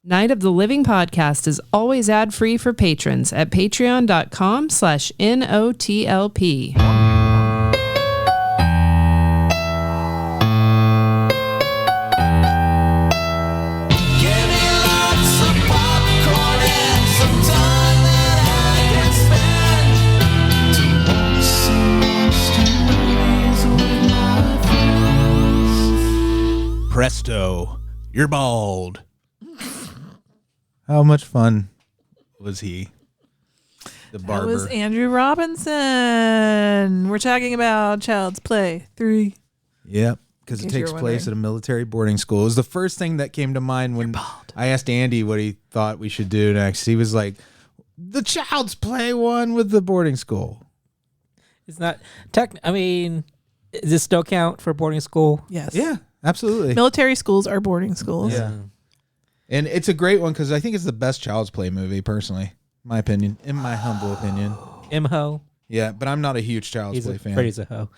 Night of the Living podcast is always ad-free for patrons at patreon.com/NOTLP. Presto, you're bald. How much fun was he? The barber. That was Andrew Robinson. We're talking about Child's Play 3. Yep, because it takes place at a military boarding school. It was the first thing that came to mind when I asked Andy what he thought we should do next. He was like, the Child's Play one with the boarding school. It's not I mean, does this still count for boarding school? Yes. Yeah, absolutely. Military schools are boarding schools. Yeah. And it's a great one because I think it's the best Child's Play movie, personally. My opinion. In my humble opinion. M-ho. Yeah, but I'm not a huge Child's Play fan. Freddy's a hoe.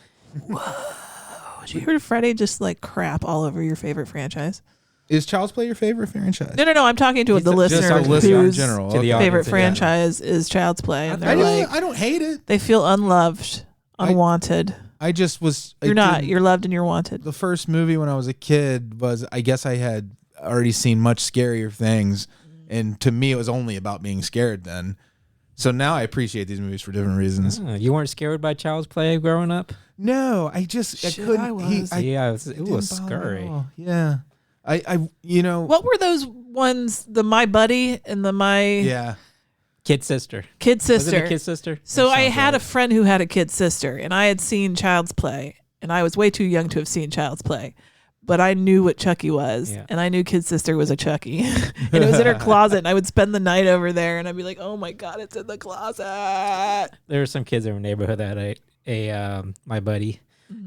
Whoa. Did you hear Freddy just like crap all over your favorite franchise? Is Child's Play your favorite franchise? No. I'm talking to the listener in general. Whose favorite franchise is Child's Play. And I don't hate it. They feel unloved, unwanted. I just was... You're not. You're loved and you're wanted. The first movie when I was a kid was, I guess I had already seen much scarier things. And to me, it was only about being scared then. So now I appreciate these movies for different reasons. You weren't scared by Child's Play growing up? No, I couldn't. I was. It was scary. Yeah. What were those ones? The My Buddy and the My... Yeah. Kid sister. Wasn't it Kid sister? So I had a friend who had a kid sister, and I had seen Child's Play, and I was way too young to have seen Child's Play. But I knew what Chucky was, and I knew Kid Sister was a Chucky. And it was in her closet, and I would spend the night over there, and I'd be like, oh my God, it's in the closet. There were some kids in our neighborhood that had My Buddy,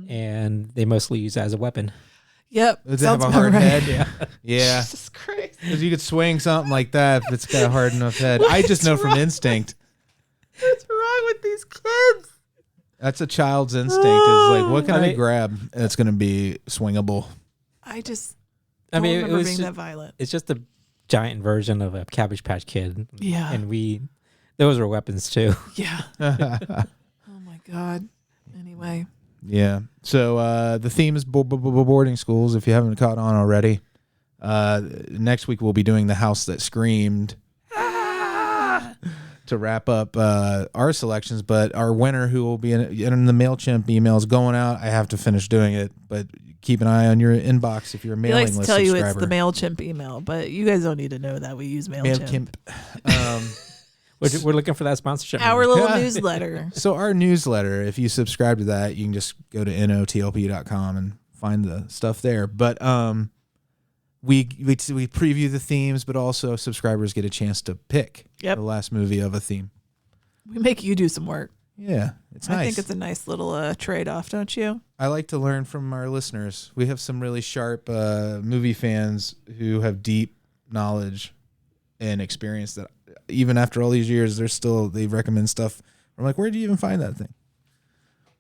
and they mostly use it as a weapon. Yep. Does it have a hard head? Yeah. Yeah. Jesus Christ. Because you could swing something like that if it's got a hard enough head. I just know from instinct. What's wrong with these kids? That's a child's instinct. Is like, what can I grab that's going to be swingable? I mean, remember being that violent. It's just a giant version of a Cabbage Patch Kid. Yeah. And those were weapons too. Yeah. Oh my God. Anyway. Yeah. So the theme is boarding schools, if you haven't caught on already. Next week we'll be doing The House That Screamed to wrap up our selections, but our winner, who will be in the MailChimp email, is going out. I have to finish doing it, but keep an eye on your inbox if you're a mailing list subscriber. He likes to tell you it's the MailChimp email, but you guys don't need to know that we use MailChimp. We're looking for that sponsorship. Our little newsletter. So our newsletter, if you subscribe to that, you can just go to notlp.com and find the stuff there. But we preview the themes, but also subscribers get a chance to pick the last movie of a theme. We make you do some work. Yeah, it's nice. I think it's a nice little trade-off, don't you? I like to learn from our listeners. We have some really sharp movie fans who have deep knowledge and experience that even after all these years, they recommend stuff. I'm like, where do you even find that thing?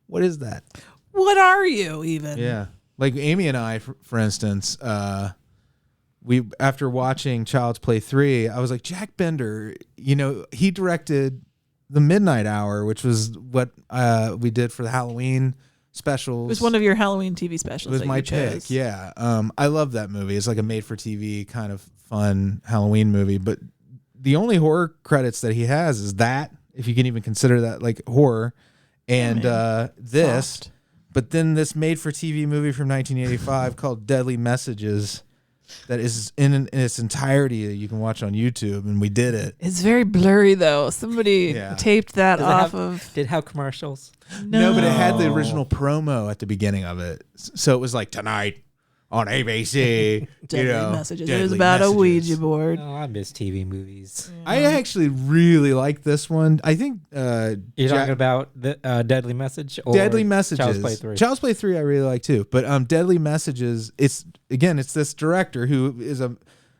What is that? What are you even? Yeah. Like Amy and I, for instance, we after watching Child's Play 3, I was like, Jack Bender, he directed The Midnight Hour, which was what we did for the Halloween specials. It was one of your Halloween TV specials. It was my pick. Yeah. I love that movie. It's like a made-for-TV kind of fun Halloween movie, but the only horror credits that he has is that, if you can even consider that like horror, and this. Soft. But then this made-for-TV movie from 1985 called Deadly Messages that is in its entirety that you can watch on YouTube, and we did it. It's very blurry, though. Somebody taped that off Did it have commercials? No, but it had the original promo at the beginning of it. So it was like, tonight on ABC. Deadly Messages. It was about a Ouija board. Oh, I miss TV movies. Yeah. I actually really like this one. I think you're talking about the Deadly Message or Deadly Messages. Child's Play 3. Child's Play 3 I really like too. But Deadly Messages, it's this director who is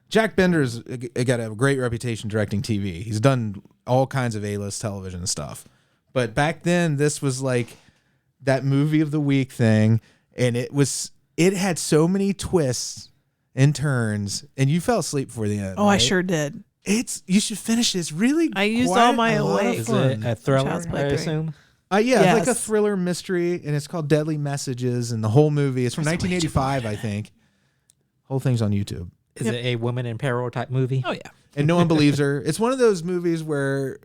Jack Bender's got a great reputation directing TV. He's done all kinds of A-list television stuff. But back then this was like that movie of the week thing, and it had so many twists and turns, and you fell asleep before the end. Oh, I right? sure did. You should finish it. It's really. I used quite all my a lot of awake. Is fun. it a thriller, Child's Play I 3. assume? Yeah, it's like a Yes. thriller mystery, and it's called Deadly Messages, and the whole movie is from There's way too 1985, I think. Whole thing's on YouTube, Is it a woman in peril type movie? Oh yeah. and no one believes her. It's one of those movies where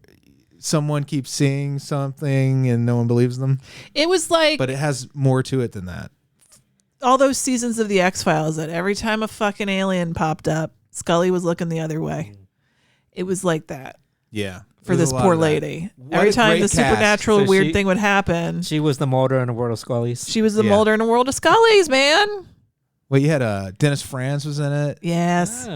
someone keeps seeing something and no one believes them, It was like but it has more to it than that. all those seasons of the X-Files that every time a fucking alien popped up, Scully was looking the other way. It was like that Yeah, for there's this a lot poor of that. lady. What Every a time great the cast. supernatural So weird she- thing would happen, She was the Mulder in the World of Scullies. she was the Yeah. Mulder in the world of Scully's, man. Well, you had Dennis Franz was in it. Yes.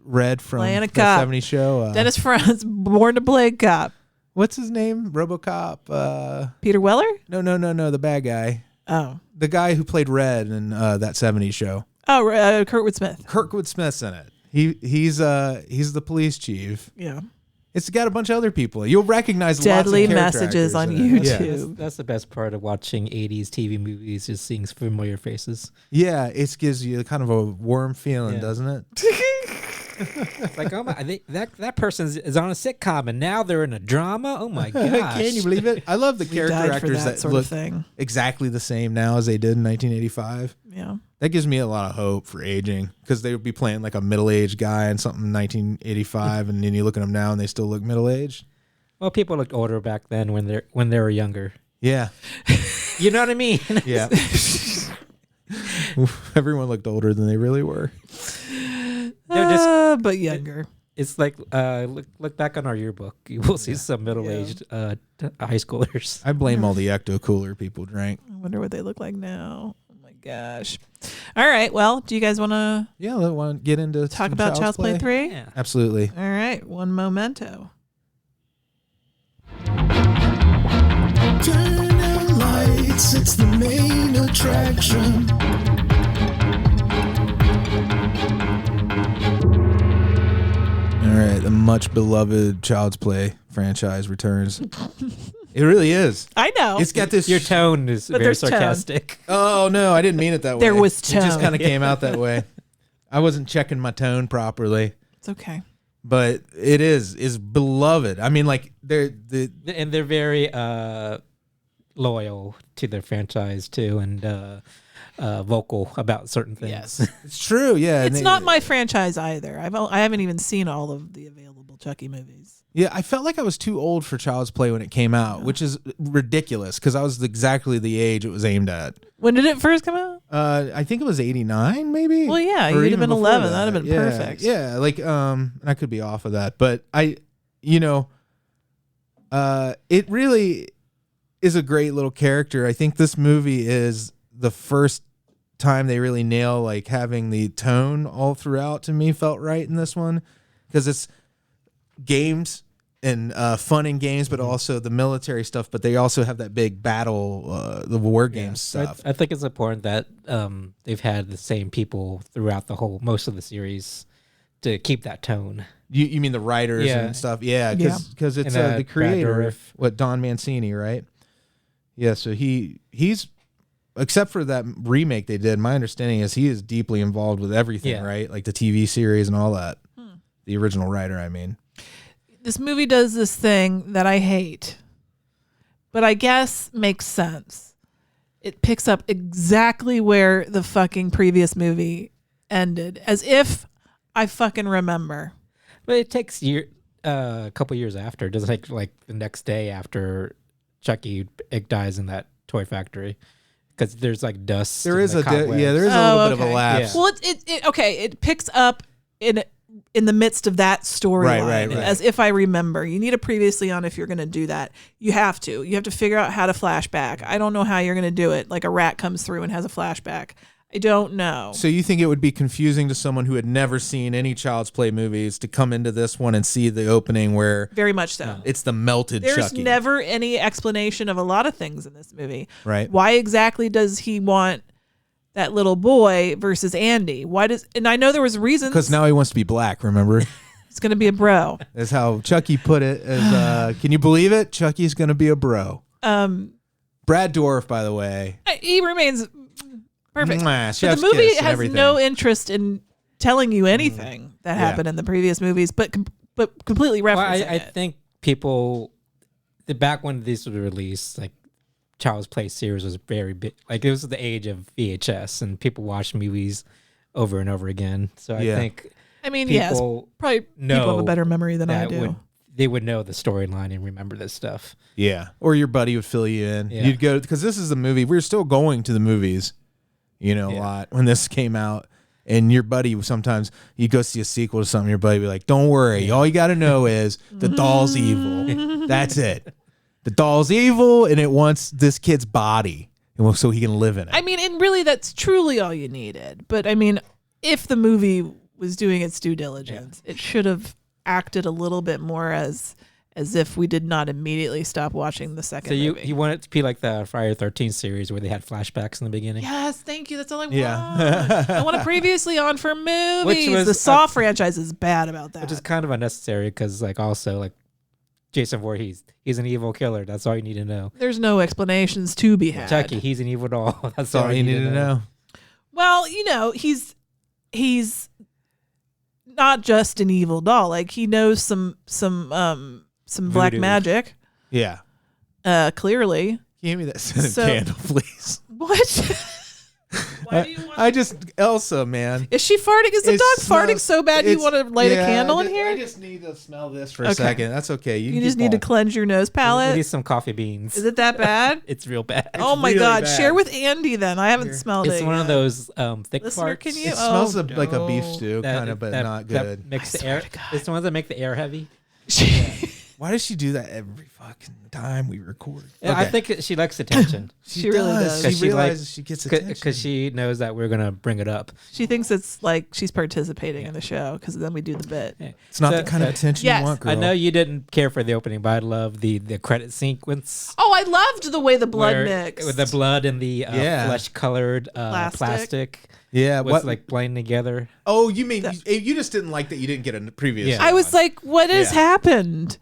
Red from Playing a the cop. 70s show. Dennis Franz, born to play cop. What's his name? RoboCop. Peter Weller? No, the bad guy. Oh. The guy who played Red in that 70s show. Oh, Kurtwood Smith. Kirkwood Smith's in it. He's the police chief. Yeah. It's got a bunch of other people. You'll recognize Deadly lots of character Messages actors on in it. YouTube. That's the best part of watching 80s TV movies, just seeing familiar faces. Yeah, it gives you kind of a warm feeling, Yeah. doesn't it? It's like, oh my, that person is on a sitcom and now they're in a drama. Oh my gosh! Can you believe it? I love the We character died for actors that that sort look of thing. exactly the same now as they did in 1985. Yeah. That gives me a lot of hope for aging because they would be playing like a middle-aged guy in something in 1985, and then you look at them now and they still look middle-aged. Well, people looked older back then when they were younger. Yeah, You know what I mean? yeah. Everyone looked older than they really were. They're just- But younger. It's like look back on our yearbook. You will see some middle-aged high schoolers. I blame all the ecto cooler people drank. I wonder what they look like now. Oh my gosh. All right. Well, do you guys want to Yeah, I want to get into talk some about Child's Play 3? Yeah. Absolutely. All right. One memento. Turn out lights, it's the main attraction. All right, the much beloved Child's Play franchise returns. It really is. I know. It's got this. Your tone is But very there's tone. sarcastic. Oh no, I didn't mean it that way. There was It just tone. kind of came out that way. I wasn't checking my tone properly, It's okay. but it is beloved. I mean, like And they're very loyal to their franchise too, and vocal about certain things. Yes. it's true. Yeah, and It's they- not my franchise either. I haven't even seen all of the available Chucky movies. Yeah, I felt like I was too old for Child's Play when it came out, which is ridiculous because I was exactly the age it was aimed at. When did it first come out? I think it was 89, maybe. Well, yeah, Or you'd have even been before 11. That'd have been Yeah, perfect. Yeah, like and I could be off of that, but it really is a great little character. I think this movie is the first time they really nail like having the tone all throughout. To me, felt right in this one because it's games and fun in games, but also the military stuff. But they also have that big battle, the war games stuff. I think it's important that they've had the same people throughout most of the series to keep that tone. You mean the writers Yeah. and stuff? Yeah, Yeah. because it's And, the Brad creator, Dourif. Don Mancini, right? Yeah, so he's except for that remake they did. My understanding is he is deeply involved with everything, Yeah. right? Like the TV series and all that. The original writer, I mean. This movie does this thing that I hate, but I guess makes sense. It picks up exactly where the fucking previous movie ended, as if I fucking remember. But it takes a couple years after. It doesn't take like the next day after Chucky dies in that toy factory because there's like dust. There and is the a cobwebs. there is a Oh, little bit of a okay. lapse. Well, it picks up in the midst of that storyline, Right. as if I remember. You need a previously on if you're going to do that. You have to figure out how to flashback. I don't know how you're going to do it. Like a rat comes through and has a flashback. I don't know. So you think it would be confusing to someone who had never seen any Child's Play movies to come into this one and see the opening where Very much so. it's the melted There's Chucky, never any explanation of a lot of things in this movie. right? Why exactly does he want that little boy versus Andy? And I know there was reasons. Because now he wants to be black. Remember, He's going to be a bro. that's how Chucky put it. As can you believe it? Chucky's going to be a bro. Brad Dourif, by the way. He remains Perfect. Mwah, So the chef's movie kiss and has everything. no interest in telling you anything that happened in the previous movies, but completely referencing Well, I it. think people, back when these were released, like Child's Play series was very big. Like it was the age of VHS, and people watched movies over and over again. So I think, I mean, yes, people probably people have a better memory than I do. They would know the storyline and remember this stuff. Yeah, or your buddy would fill you in. Yeah. You'd go because this is the movie. We were still going to the movies, a lot when this came out. And your buddy sometimes you go see a sequel to something. Your buddy would be like, "Don't worry, all you got to know is the doll's evil. That's it. The doll's evil, and it wants this kid's body, so he can live in it." I mean, and really, that's truly all you needed. But I mean, if the movie was doing its due diligence, it should have acted a little bit more as if we did not immediately stop watching the second movie. So you want it to be like the Friday the 13th series where they had flashbacks in the beginning? Yes, thank you. That's all I want. Yeah. I want it previously on for movies. Which was the Saw franchise is bad about that. Which is kind of unnecessary because, like, also, like, Jason Voorhees, he's an evil killer. That's all you need to know. There's no explanations to be had. Chucky, he's an evil doll. That's all you need to know. Well, he's not just an evil doll. Like he knows some black magic. Yeah. Clearly. Give me that scented candle, please. What? Why do you want I just Elsa, man. Is she farting? Is the dog farting so bad you want to light a candle in here? I just need to smell this for a second. That's okay. You just need to cleanse your nose We palate. need some coffee beans. Is it that bad? It's real bad. Oh my really God! bad. Share with Andy then. I haven't smelled it. It's one of yet. those thick Listener, farts. can you? It smells like a no. beef stew, kind of, but not good. That makes I the swear air. to God. It's the ones that make the air heavy. Why does she do that every fucking time we record? Yeah, I think she likes attention She really does. She she realizes like- she gets attention. because she knows that we're gonna bring it up. She thinks it's like she's participating in the show because then we do the bit. It's not So- the kind of attention Yes. you want, girl. I know you didn't care for the opening, but I love the credit sequence. Oh, I loved the way the blood where- mixed. with the blood and the flesh-colored plastic. Yeah, was like blending together. Oh, you mean you just didn't like that you didn't get a previous? Yeah. I was like, what has Yeah. happened?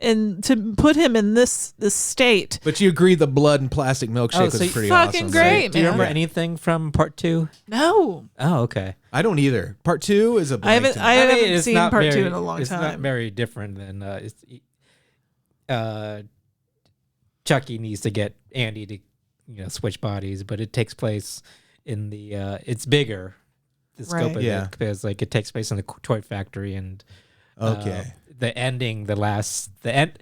And to put him in this state. But you agree the blood and plastic milkshake was so pretty fucking awesome. great, Do you remember man. anything from part 2? No, Oh, okay. I don't either. Part 2 is a I blank haven't. to me. I haven't it's seen not part very, 2 in a long it's time. not very different than Chucky needs to get Andy to switch bodies, but it takes place in the it's bigger. The scope Right. of Yeah. it because like it takes place in the toy factory and Okay. the ending, the end.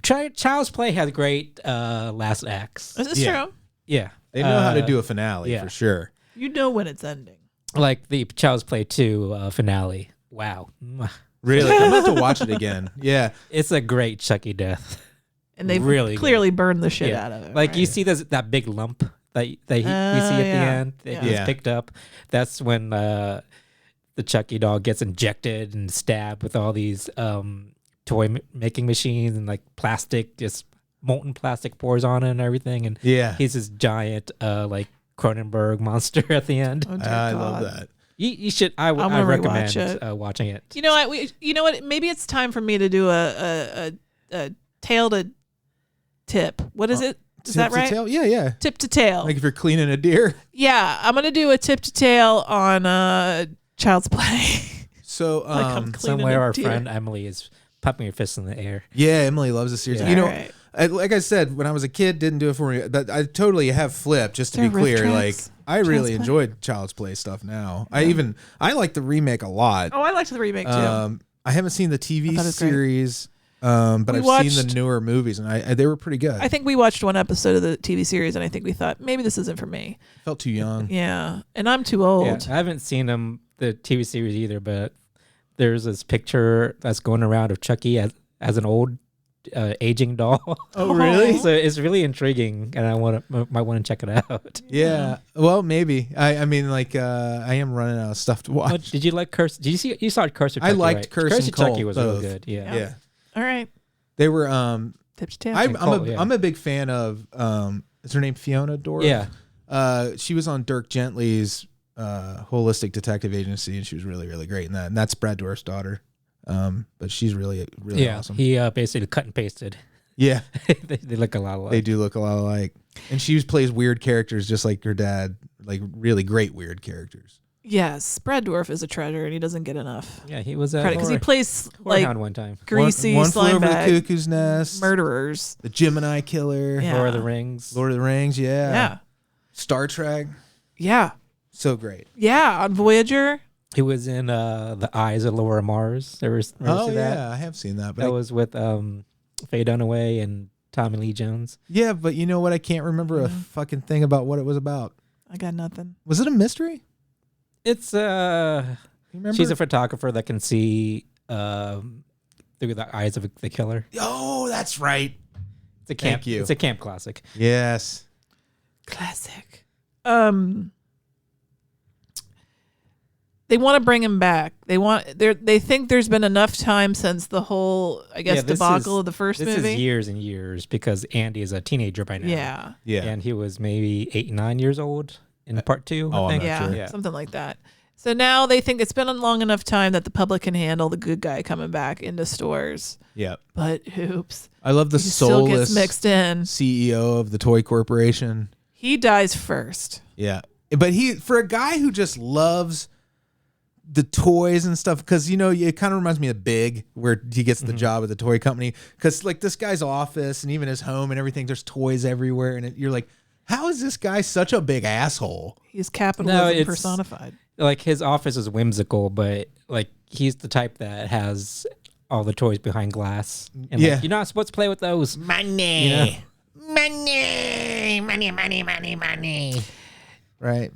Child's Play has great last acts. Is this Yeah. true? Yeah, They know how to do a finale yeah. for sure. You know when it's ending. like the Child's Play 2 finale. Wow, Really, I'm gonna have to watch it again. Yeah, it's a great Chucky death. And they've Really clearly burned the shit Yeah. out of it. Like you right? see that big lump that we see at the yeah. end that Yeah. gets Yeah. picked up. That's when the Chucky doll gets injected and stabbed with all these toy making machines and like plastic, just molten plastic pours on it and everything. And yeah. he's this giant like Cronenberg monster at the end. Oh, dear I God. love that. You should. I I'm gonna recommend rewatch it. watching it. You know what? You know what? Maybe it's time for me to do a tail to tip. What is it? Is Tip that to right? tail? Yeah, yeah. Tip to tail. Like if you're cleaning a deer. Yeah, I'm gonna do a tip to tail on Child's Play. So, Like I'm cleaning Somewhere a our deer. friend Emily is pumping her fist in the air. yeah, Emily loves the series. Yeah. You know, Alright. like I said, when I was a kid, didn't do it for me. But I totally have flipped. Just to There be are riff clear, like tracks? I really Play? enjoyed Child's Play stuff. Now, I like the remake a lot. Oh, I liked the remake too. I haven't seen the TV thought it was great. series, but We I've seen watched- the newer movies, and they were pretty good. I think we watched one episode of the TV series, and I think we thought maybe this isn't for me. Felt too young. Yeah, and I'm too old. Yeah, I haven't seen the TV series either, but there's this picture that's going around of Chucky as an old aging doll. Oh, really? So it's really intriguing, and I might want to check it out. Yeah. Well, maybe. I mean, like, I am running out of stuff to watch. Oh, did you like Curse? Did you saw Curse or Chucky? I liked right? Curse and Chucky Cult, was both. really good. Yeah. Yeah. All right, They were. tip to tail. I'm a big fan of. Is her name Fiona Dora? Yeah. She was on Dirk Gently's holistic detective agency, and she was really, really great in that. And that's Brad Dourif's daughter. But she's really, really Yeah. awesome. He basically cut and pasted. Yeah, they look a lot alike. they do look a lot alike. And she plays weird characters just like her dad like really great weird characters. Yes, Brad Dourif is a treasure, and he doesn't get enough Yeah, he was credit because he plays Hound one time. greasy One Flew slime Over the bag Cuckoo's Nest, murderers. the Gemini Killer, Yeah. Lord of the Rings. Lord of the Rings, Yeah, Star Trek, yeah, so great. yeah. On Voyager. He was in The Eyes of Laura Mars. Ever see that? I have seen that. But That was with Faye Dunaway and Tommy Lee Jones. yeah, but you know what? I can't remember a fucking thing about what it was about. I got nothing. Was it a mystery? It's You remember? she's a photographer that can see through the eyes of the killer. Oh, that's right. It's a camp. Thank you. It's a camp classic. Yes. Classic. They want to bring him back. They think there's been enough time since the whole, I guess, debacle of the first this movie. is years and years because Andy is a teenager by now. Yeah. Yeah. And he was maybe 8, 9 years old in part 2. Oh, I I'm think. not Yeah, sure. Yeah. something like that. So now they think it's been a long enough time that the public can handle the good guy coming back into stores. Yeah. But oops, I love the he still gets soulless mixed in. CEO of the toy corporation. He dies first. Yeah. But for a guy who just loves the toys and stuff, because, you know, it kind of reminds me of Big, where he gets the job at the toy company. Because, like, this guy's office and even his home and everything, there's toys everywhere. And you're like, how is this guy such a big asshole? He's capitalism it's- personified. Like his office is whimsical, but like he's the type that has all the toys behind glass. And Yeah. like, you're not supposed to play with those. Money. You know? Money. Right.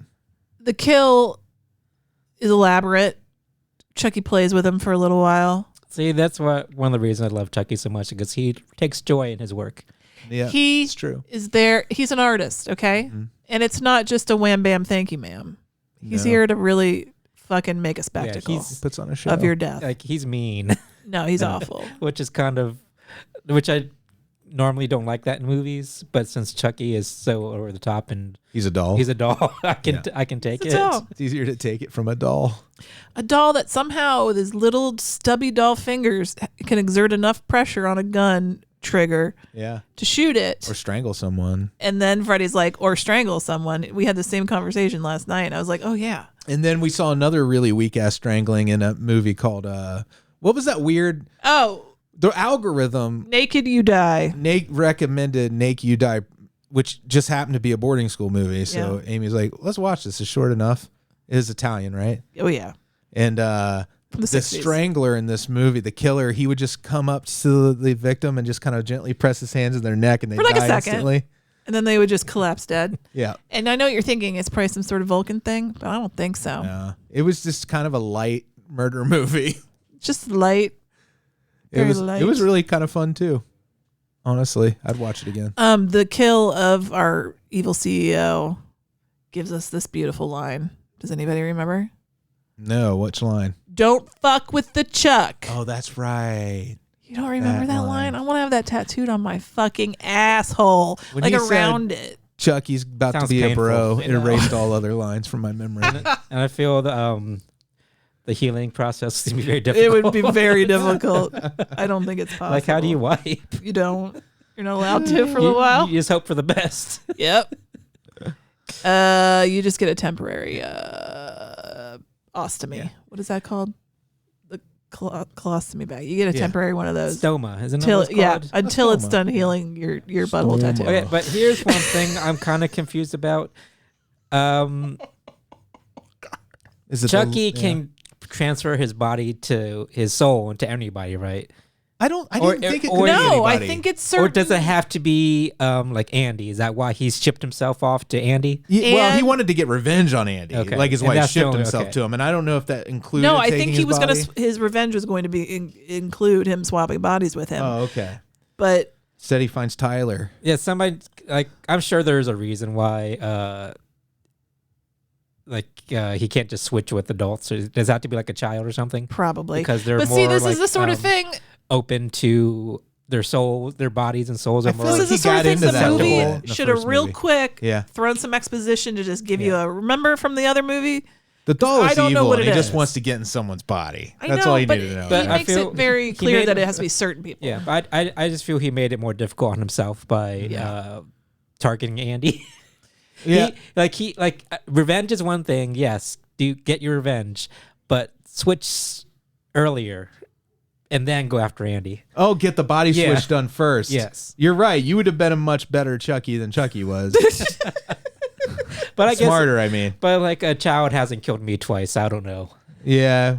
The kill is elaborate. Chucky plays with him for a little while. See, that's one of the reasons I love Chucky so much, because he takes joy in his work. Yeah. He it's true. is there. He's an artist, okay? And it's not just a wham bam thank you ma'am. He's No. here to really fucking make a spectacle he's- He puts on a show. of your death. Like he's mean, No, he's awful. which I normally don't like that in movies, but since Chucky is so over the top and He's a doll. he's a doll, I can take It's a it. doll. It's easier to take it from a doll. A doll that somehow with his little stubby doll fingers can exert enough pressure on a gun trigger Yeah. to shoot it. Or strangle someone. And then Freddy's like, or strangle someone. We had the same conversation last night. And I was like, oh yeah. And then we saw another really weak ass strangling in a movie called what was that weird? Oh, The algorithm Naked You Die. recommended Naked You Die, which just happened to be a boarding school movie. So Amy's like, let's watch this. It's short enough. It is Italian, right? Oh yeah. And From the the 60s. strangler in this movie, the killer, he would just come up to the victim and just kind of gently press his hands in their neck, and they For like a die second. instantly. And then they would just collapse dead. Yeah. And I know what you're thinking it's probably some sort of Vulcan thing, but I don't think so. It was just kind of a light murder movie. Just light. Very light. It was really kind of fun too. Honestly, I'd watch it again. The kill of our evil CEO gives us this beautiful line. Does anybody remember? No, which line? Don't fuck with the Chuck. Oh, that's right. You don't remember that that line. line? I want to have that tattooed on my fucking asshole, When like he said- around it. Chucky's about Sounds to be painful, a bro. you It know. erased all other lines from my memory. And I feel the healing process to be very difficult. It would be very difficult. I don't think it's possible. Like, how do you wipe? You don't. You're not allowed to for a little while. You just hope for the best. Yep. You just get a temporary ostomy. Yeah. What is that called? The colostomy bag. You get a Yeah. temporary one of those. Stoma, isn't Till, that what yeah, it's called? until it's Stoma. done healing your butthole Stoma. tattoo. Okay, but here's one thing I'm kind of confused about. Is it Chucky the- can transfer his body to his soul into anybody, right? I or- didn't think it or- could be No, I anybody. think it's certain. Or does it have to be like Andy? Is that why he's shipped himself off to Andy? Well, he And- wanted to get revenge on Andy. Okay. Like his And wife that's the shipped only- himself okay. to him, and I don't know if that included. No, I taking think he his was going body. to. His revenge was going to be include him swapping bodies with him. Oh, okay. But Said he finds Tyler. Yeah, somebody like I'm sure there's a reason why he can't just switch with adults. Or does it have to be like a child or something? probably. Because they're But more see, this like, is the sort of thing. open to their souls, their bodies and souls are I feel more. This like is the he sort of got thing into the that a movie little in the should have first real movie. quick Yeah. thrown some exposition to just give you Yeah. a remember from the other movie. The doll I is don't know evil, what and he it just is. wants to get in someone's body. I That's know, all you but need to know. But he I makes feel it very he clear made that it- it has to be certain people. Yeah, but I just feel he made it more difficult on himself by targeting Andy. Yeah. Revenge is one thing. Yes, do get your revenge, but switch earlier, and then go after Andy. Oh, get the body Yeah. switch done first. Yes. You're right. You would have been a much better Chucky than Chucky was. But I guess Smarter, I mean. But like a child hasn't killed me twice. I don't know. Yeah.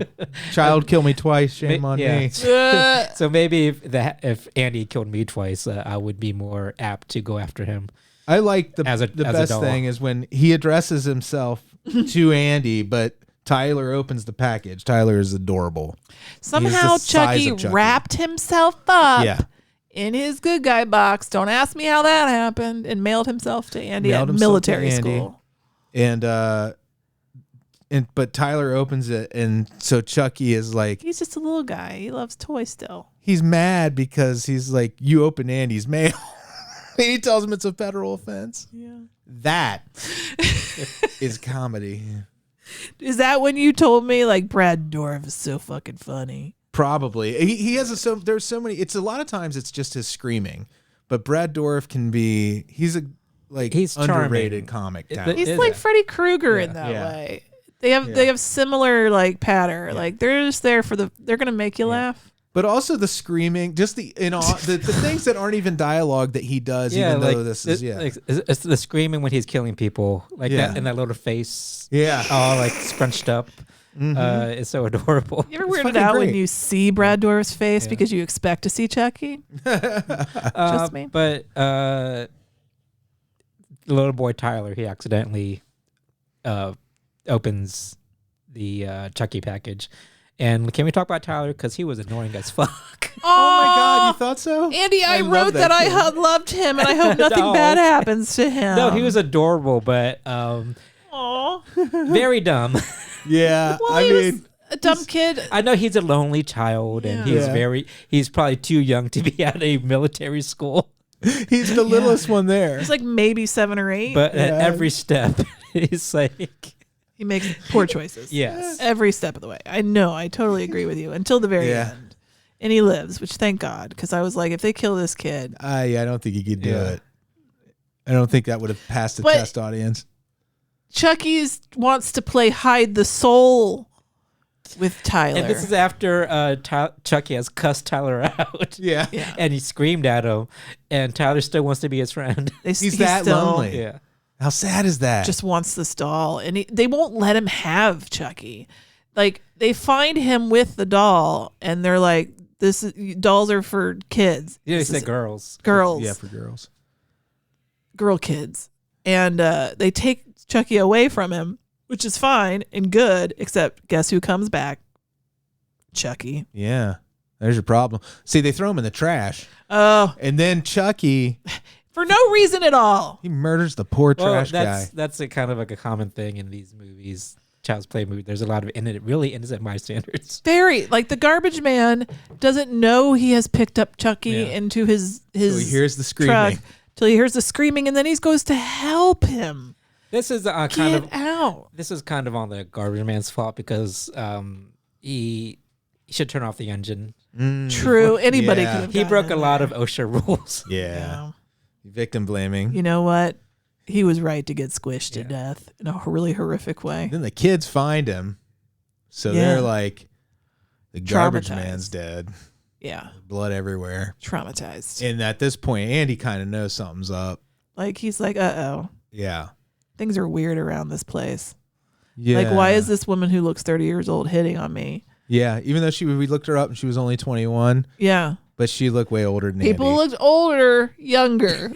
Child kill me twice. Shame on Yeah. me. So maybe if Andy killed me twice, I would be more apt to go after him. I like the As a best doll. thing is when he addresses himself to Andy, but Tyler opens the package. Tyler is adorable. Somehow He's the size Chucky of Chucky. wrapped himself up Yeah. in his good guy box. Don't ask me how that happened. And mailed himself to Andy Mailed at himself to military Andy. school. But Tyler opens it, and so Chucky is like, He's just a little guy. He loves toys still. he's mad because he's like, you opened Andy's mail. And he tells him it's a federal offense. Yeah. That is comedy. Is that when you told me like Brad Dourif is so fucking funny? Probably. He has there's so many. It's a lot of times it's just his screaming, but Brad Dourif can be. He's underrated charming. comic It- talent. He's Is like it? Freddy Krueger in Yeah. that Yeah. way. They have similar like patter. Like they're just there for they're gonna make you laugh. But also the screaming, just the things that aren't even dialogue that he does, even though this is it's the screaming when he's killing people, like Yeah. that, and that little face, Yeah. all like scrunched up. It's so adorable. You ever It's weirded fucking out great. when you see Brad Dourif's face Yeah. because you expect to see Chucky? Just me. But the little boy Tyler, he accidentally opens the Chucky package. And can we talk about Tyler? Because he was annoying as fuck. Oh my God, you thought so? Andy, I love wrote that I kid. loved him, and I hope nothing No. bad happens to him. No, he was adorable, but Aw. very dumb. Yeah, Well, I he was mean, a dumb kid. I know he's a lonely child, and Yeah. he's probably too young to be at a military school. he's the littlest one there. He's like maybe 7 or 8. But at Yeah. every step, he's like, He makes poor choices. yes. Every step of the way. I know. I totally agree with you until the very Yeah. end. And he lives, which thank God, because I was like, if they kill this kid, I don't think he could do Yeah. it. I don't think that would have passed the But- test audience. Chucky wants to play hide the soul with Tyler. And this is after Chucky has cussed Tyler out. Yeah. yeah. And he screamed at him, and Tyler still wants to be his friend. He's that still lonely. Yeah. How sad is that? just wants this doll, and they won't let him have Chucky. Like they find him with the doll, and they're like, dolls are for kids. Yeah, he This said is girls. girls, yeah, for girls. girl kids, and they take Chucky away from him, which is fine and good, except guess who comes back? Chucky. Yeah. There's your problem. See, they throw him in the trash. Oh, And then Chucky, for no reason at all. he murders the poor Well, trash guy. that's a kind of like a common thing in these movies, child's play movies. There's a lot of really innocent bystanders. Very like the garbage man doesn't know he has picked up Chucky Yeah. into his So he hears the screaming. truck till he hears the screaming, and then he goes to help him This is kind get of out. this is kind of on the garbage man's fault because he should turn off the engine. True, anybody Yeah. could have. He gotten broke a in lot there. of OSHA rules. Yeah. Victim blaming. You know what? He was right to get squished to Yeah. death in a really horrific way. Then the kids find him. So Yeah. they're like, the garbage Traumatized. man's dead. Yeah, Blood everywhere. traumatized. And at this point, Andy kind of knows something's up. Like he's like, oh, Yeah. things are weird around this place. Yeah. Like, why is this woman who looks 30 years old hitting on me? Yeah. Even though we looked her up and she was only 21, Yeah. but she looked way older than People Andy. looked older, younger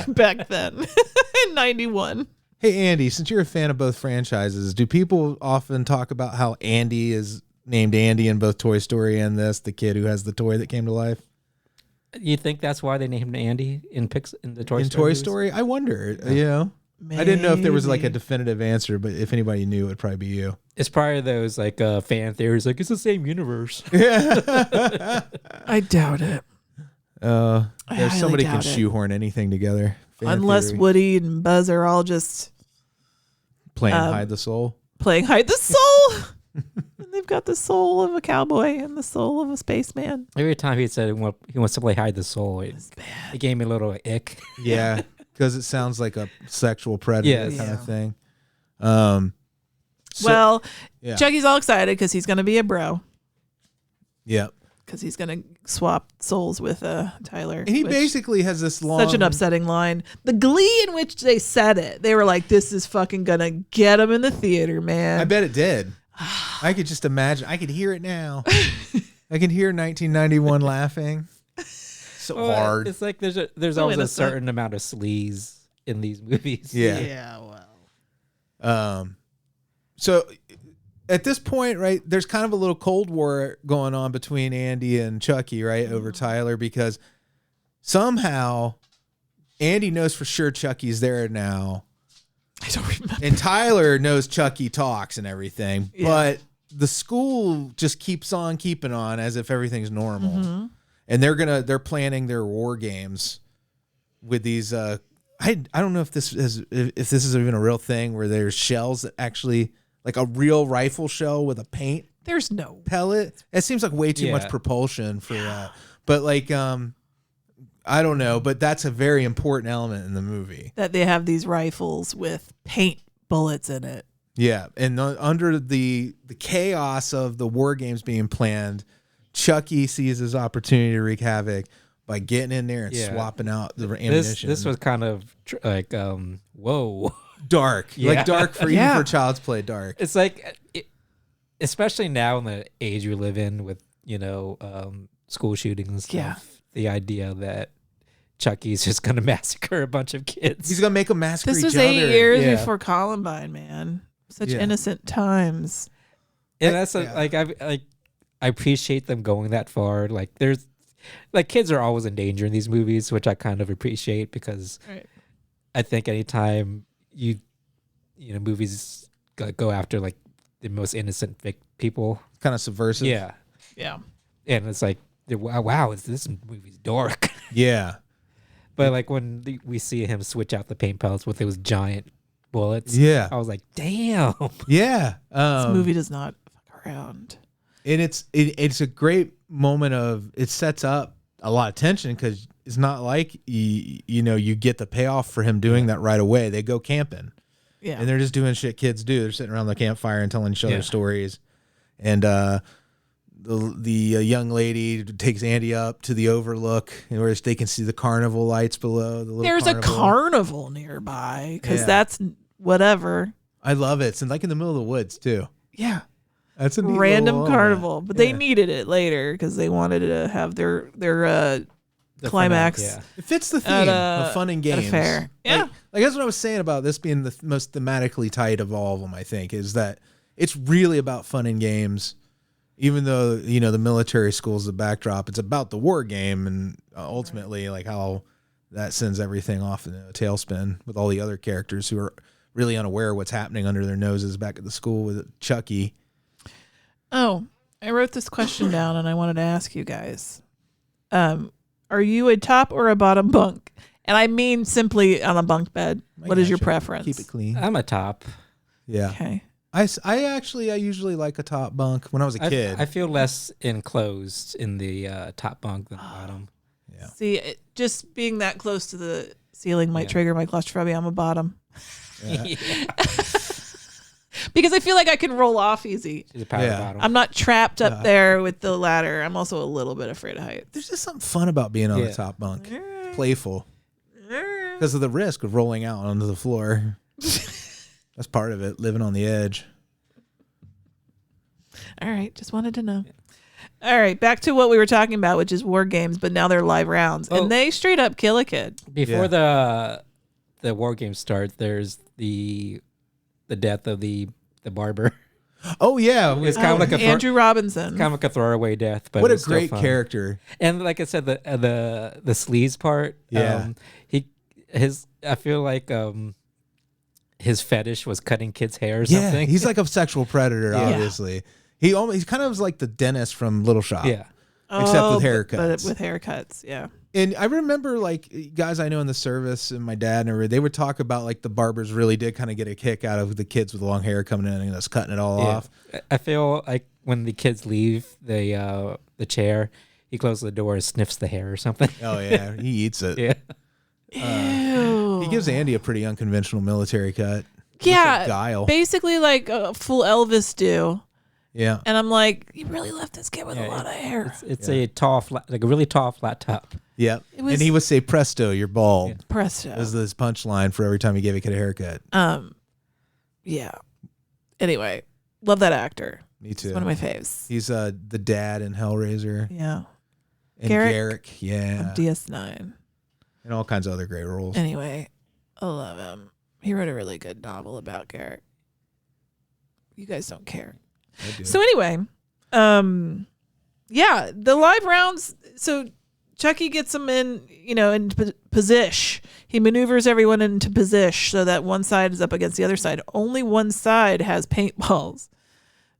back then in 91. Hey, Andy, since you're a fan of both franchises, do people often talk about how Andy is named Andy in both Toy Story and this, the kid who has the toy that came to life? You think that's why they named Andy in the Toy in Story? Toy movies? Story? I wonder, you know? I didn't know if there was like a Maybe. definitive answer, but if anybody knew, it'd probably be you. It's probably those like fan theories, like it's the same universe. I doubt it. I There's highly somebody can doubt it. shoehorn anything together. Fan Unless theory. Woody and Buzz are all just Playing Hide the Soul. playing hide the soul. And they've got the soul of a cowboy and the soul of a spaceman. Every time he said he wants to play Hide the Soul, it gave me a little ick. Yeah. because it sounds like a sexual predator kind of thing. Well, Chucky's all excited because he's going to be a bro. Yep. Because he's going to swap souls with Tyler. And he basically has this long... Such an upsetting line. The glee in which they said it. They were like, this is fucking going to get him in the theater, man. I bet it did. I could just imagine. I could hear it now. I can hear 1991 laughing. So hard. It's like there's always a certain amount of sleaze in these movies. Yeah. Yeah, well. So at this point, right, there's kind of a little Cold War going on between Andy and Chucky, right, over Tyler, because somehow Andy knows for sure Chucky's there now. I don't remember. And Tyler knows Chucky talks and everything, but the school just keeps on keeping on as if everything's normal. Mm-hmm. And they're planning their war games with these I don't know if this is even a real thing where there's shells that actually, like a real rifle shell with a paint. There's no pellet. It seems like way too much propulsion for that. But like, I don't know, but that's a very important element in the movie. That they have these rifles with paint bullets in it. Yeah, and under the chaos of the war games being planned, Chucky sees his opportunity to wreak havoc by getting in there and swapping out the ammunition. This was kind of like, whoa. Dark. Like dark for even for Child's Play dark. It's like, especially now in the age we live in with, school shootings and stuff, the idea that Chucky's just going to massacre a bunch of kids. He's going to make them massacre each other. This was 8 years before Columbine, man. Such innocent times. And that's I appreciate them going that far. Like there's like kids are always in danger in these movies, which I kind of appreciate because I think anytime movies go after like the most innocent people, kind of subversive. Yeah. And it's like, wow, this movie's dark. Yeah. But like when we see him switch out the paint pellets with those giant bullets, I was like, damn. Yeah. This movie does not fuck around. And it's a great moment of, it sets up a lot of tension because it's not like you get the payoff for him doing that right away. They go camping. Yeah. And they're just doing shit kids do. They're sitting around the campfire and telling each other stories. And the young lady takes Andy up to the overlook where they can see the carnival lights below. There's a carnival nearby because that's whatever. I love it. It's like in the middle of the woods too. Yeah. That's a neat random carnival, but they needed it later because they wanted to have their climax. It fits the theme of fun and games. At a fair. Yeah. Like that's what I was saying about this being the most thematically tight of all of them, I think, is that it's really about fun and games. Even though, the military school is the backdrop, it's about the war game and ultimately like how that sends everything off in a tailspin with all the other characters who are really unaware of what's happening under their noses back at the school with Chucky. Oh, I wrote this question down and I wanted to ask you guys. Are you a top or a bottom bunk? And I mean simply on a bunk bed. What is your preference? Keep it clean. I'm a top. Yeah. Okay. I usually like a top bunk when I was a kid. I feel less enclosed in the top bunk than the bottom. Yeah. See, just being that close to the ceiling might trigger my claustrophobia. I'm a bottom. Yeah. Because I feel like I can roll off easy. She's a power bottom. I'm not trapped up there with the ladder. I'm also a little bit afraid of heights. There's just something fun about being on the top bunk. Playful. Because of the risk of rolling out onto the floor. That's part of it, living on the edge. All right, just wanted to know. All right, back to what we were talking about, which is war games, but now they're live rounds. And they straight up kill a kid. Before the war games start, there's the death of the barber. Oh, yeah. It's kind of like Andrew Robinson. Kind of like a throwaway death. But what a great character. And like I said, the sleaze part. Yeah. I feel like his fetish was cutting kids' hair or something. Yeah, he's like a sexual predator, obviously. He's kind of like the dentist from Little Shop. Yeah. Except with haircuts. But with haircuts, yeah. And I remember like guys I know in the service and my dad and everybody, they would talk about like the barbers really did kind of get a kick out of the kids with long hair coming in and just cutting it all off. I feel like when the kids leave the chair, he closes the door and sniffs the hair or something. Oh, yeah. He eats it. Ew. He gives Andy a pretty unconventional military cut. Yeah, like Guile. basically like a full Elvis do. Yeah. And I'm like, you really left this kid with a lot of hair. It's a tall, flat, like a really tall, flat top. Yep. was- And he would say, "Presto, you're bald." Presto. That was his punchline for every time he gave a kid a haircut. Yeah. Anyway, love that actor. Me too. He's one of my faves. He's the dad in Hellraiser. Yeah. And Garrick Garrick, yeah. On DS9. And all kinds of other great roles. Anyway, I love him. He wrote a really good novel about Garrick. You guys don't care. I do. So anyway, yeah, the live rounds. So Chucky gets them into position. He maneuvers everyone into position so that one side is up against the other side. Only one side has paintballs.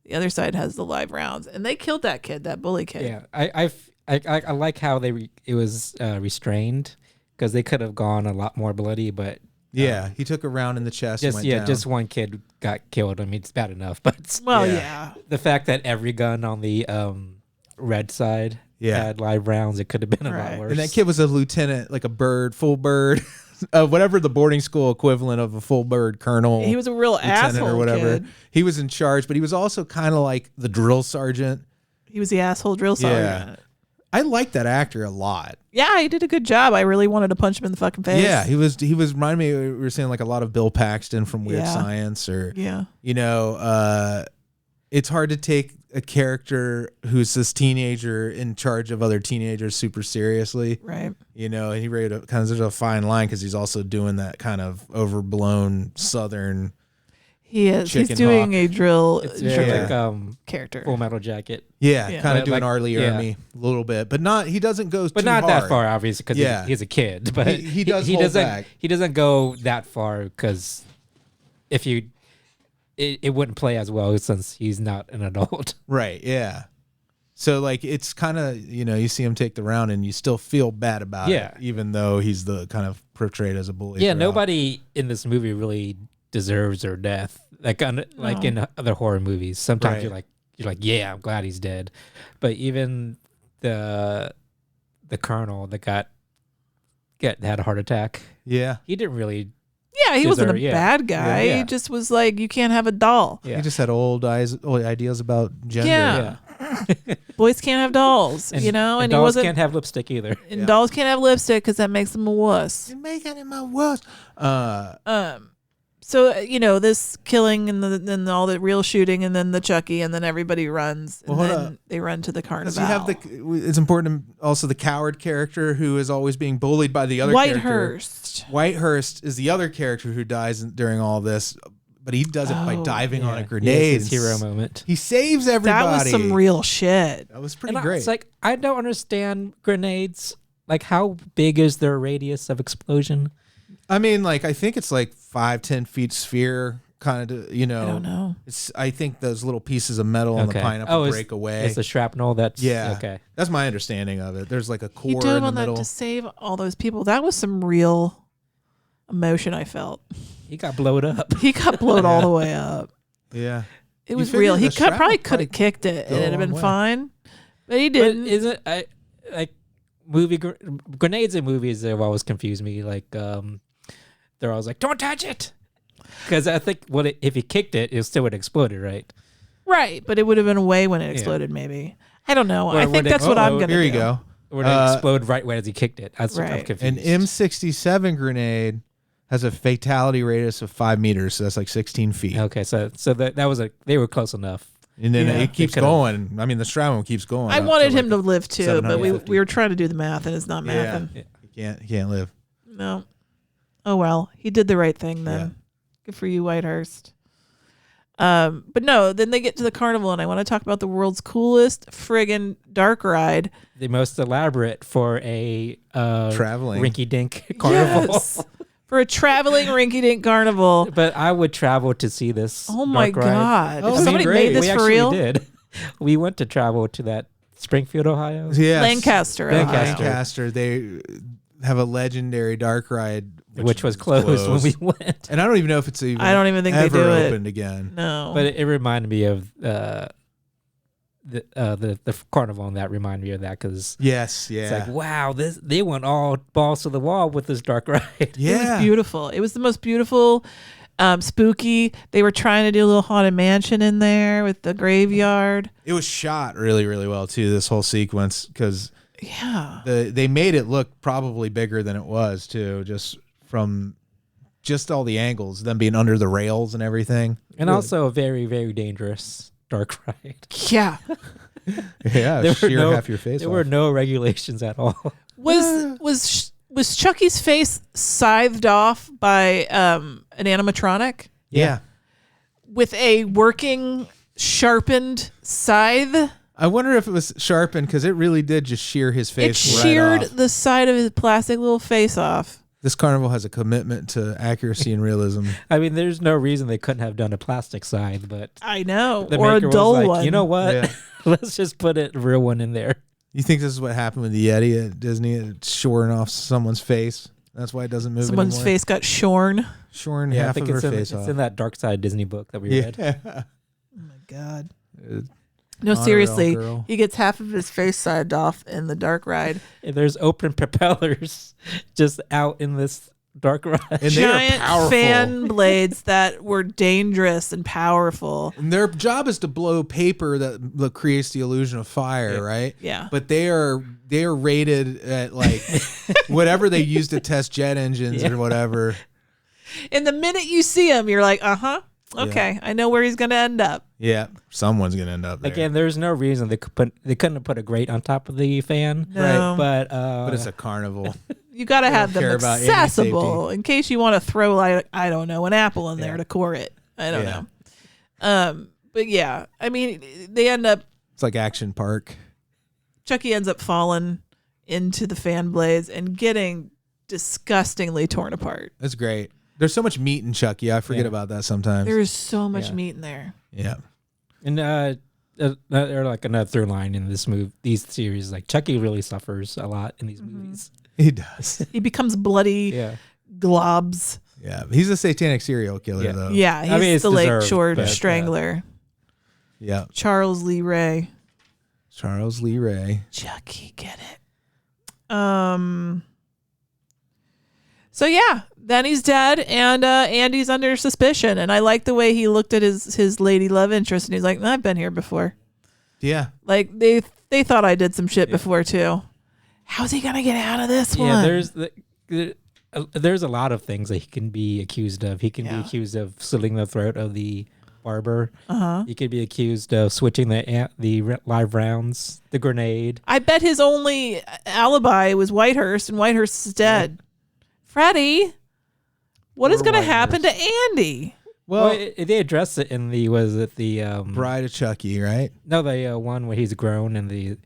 The other side has the live rounds, and they killed that kid, that bully kid. Yeah, I like how it was restrained, because they could have gone a lot more bloody, but yeah, he took a round in the chest. And went down. Just one kid got killed. I mean, it's bad enough, but Yeah. the fact that every gun on the red side had live rounds, it could have been a lot worse. And that kid was a lieutenant, like a bird, full bird, whatever the boarding school equivalent of a full bird colonel. He was a real asshole or whatever. kid. He was in charge, but he was also kind of like the drill sergeant. He was the asshole drill sergeant. I like that actor a lot. Yeah, he did a good job. I really wanted to punch him in the fucking face. Yeah, he was reminding me, we were saying like a lot of Bill Paxton from Weird Science, or it's hard to take a character who's this teenager in charge of other teenagers super seriously. Right. And he rated there's a fine line, because he's also doing that kind of overblown Southern. He is. He's Chicken doing hawk. a drill It's very character. Full Metal Jacket. Yeah, kind of doing like, Arlie Ermy a little bit, but not. He doesn't go, but too not hard. that far, obviously, because he's a kid. But he does. He hold doesn't. back. He doesn't go that far, because if you, it wouldn't play as well since he's not an adult. Right. Yeah. So like it's kind of you see him take the round and you still feel bad about it, even though he's the kind of portrayed as a bully. Yeah. throughout. Nobody in this movie really deserves their death. Like in other horror movies, sometimes you're like, yeah, I'm glad he's dead. But even the colonel that had a heart attack, Yeah. he didn't really. Yeah, he wasn't a Yeah. bad guy. Yeah. He just was like, you can't have a doll. Yeah. He just had old ideas about gender. Yeah. Boys can't have dolls, and he dolls wasn't. can't have lipstick either. And dolls can't have lipstick because that makes them a wuss. You're making him a wuss. So this killing and then all the real shooting and then the Chucky and then everybody runs and Well, then they run to the carnival. You have it's important also the coward character who is always being bullied by the other character. Whitehurst. Whitehurst is the other character who dies during all this, but he does it by diving on a Yeah, grenade. his hero moment. He saves everybody. That was some real shit. That was pretty And great. it's like, I don't understand grenades. Like, how big is their radius of explosion? I mean, like, I think it's like 5-10 feet sphere, kind of. I don't know. I think those little pieces of metal on the pineapple break away. It's the shrapnel that's okay. That's my understanding of it. There's like a core He in dove the on that middle. to save all those people. That was some real emotion I felt. He got blowed up. He got blown all the way up. Yeah. It was figure real. the He shrapnel probably could have probably kicked it and go a it'd have long been way. fine. But he But didn't. isn't like grenades in movies have always confused me. Like they're always like, "Don't touch it," because I think if he kicked it, it still would have exploded, right? Right, but it would have been away when it exploded, maybe. I don't know. Or I would think it- that's what I'm going to do. Here you go. Or would it explode right when he kicked it? That's what I'm Right. confused. An M67 grenade has a fatality radius of 5 meters, so that's like 16 feet. Okay, so that was they were close enough. And then Yeah. it keeps They could've- going. I mean, the shrapnel keeps going. I up wanted to him to like live too, but we 750. were trying to do the math and it's not Yeah. mathing. He can't live. No. Oh well, he did the right thing then. Yeah. Good for you, Whitehurst. But no, then they get to the carnival and I want to talk about the world's coolest friggin' dark ride. The most elaborate for a Traveling. rinky-dink carnival. Yes. For a traveling rinky-dink carnival. But I would travel to see this. Oh my dark ride. God. Oh, If somebody great. made this we for actually real. did. We went to travel to that Springfield, Ohio. Yes. Lancaster. Ohio. Lancaster. They have a legendary dark ride, Which was closed when we went. And I don't even know if it's even. I don't even think they ever do it. opened again. No. But it reminded me of the carnival and that remind me of that because Yes, yeah. it's like wow, they went all balls to the wall with this dark ride. It Yeah. was beautiful. It was the most beautiful, spooky. They were trying to do a little haunted mansion in there with the graveyard. It was shot really, really well too, this whole sequence, because Yeah. they made it look probably bigger than it was too, just from just all the angles, them being under the rails and everything. And also a very, very dangerous dark ride. Yeah. Yeah, There were sheer no- half your face There off. were no regulations at all. Was Chucky's face scythed off by an animatronic Yeah. with a working sharpened scythe? I wonder if it was sharpened because it really did just shear his It face right sheared off. the side of his plastic little face off. This carnival has a commitment to accuracy and realism. I mean, there's no reason they couldn't have done a plastic scythe, but I know, the or a maker dull was like, one. you know what? Yeah. Let's just put a real one in there. You think this is what happened with the Yeti at Disney? It's shoring off someone's face. That's why it doesn't move Someone's anymore. face got shorn. Shoring Yeah, I half think of it's her in, face it's off. in that Dark Side Disney book that we read. Yeah. Oh my god. Honor No, seriously. girl. He gets half of his face side off in the dark ride. And there's open propellers just out in this dark ride. And they are Giant powerful. fan blades that were dangerous and powerful. And their job is to blow paper that creates the illusion of fire, right? Yeah. But they are rated at like whatever they use to test jet engines or whatever. And the minute you see him, you're like, okay, I know where he's going to end up. Yeah, someone's gonna end up there. Again, there's no reason they couldn't have put a grate on top of the fan. No. But but it's a carnival. You got to have them care about any accessible in case you want to throw, like, I don't know, an apple in there to core it. I don't know. But yeah, I mean, they end up, It's like Action Park. Chucky ends up falling into the fan blades and getting disgustingly torn apart. That's great. There's so much meat in Chucky. I forget about that sometimes. There is so much Yeah. meat in there. Yeah. And they're like another through line in this these series. Like Chucky really suffers a lot in these movies. He does. He becomes bloody Yeah. globs. Yeah. He's a satanic serial killer, though. Yeah, he's mean, it's the Lake deserved, Shore but, Strangler. Yeah. Charles Lee Ray. Charles Lee Ray. Chucky, get it. So yeah, then he's dead, and Andy's under suspicion. And I like the way he looked at his lady love interest, and he's like, "I've been here before." Yeah. Like they thought I did some shit before too. How's he gonna get out of this one? Yeah, there's a lot of things that he can be accused of. He can be accused of slitting the throat of the barber. He could be accused of switching the live rounds, the grenade. I bet his only alibi was Whitehurst, and Whitehurst is dead. Freddy, what is Poor going to happen to Whitehurst. Andy? Well, They address it in the Bride of Chucky, right? no, the one where he's grown and the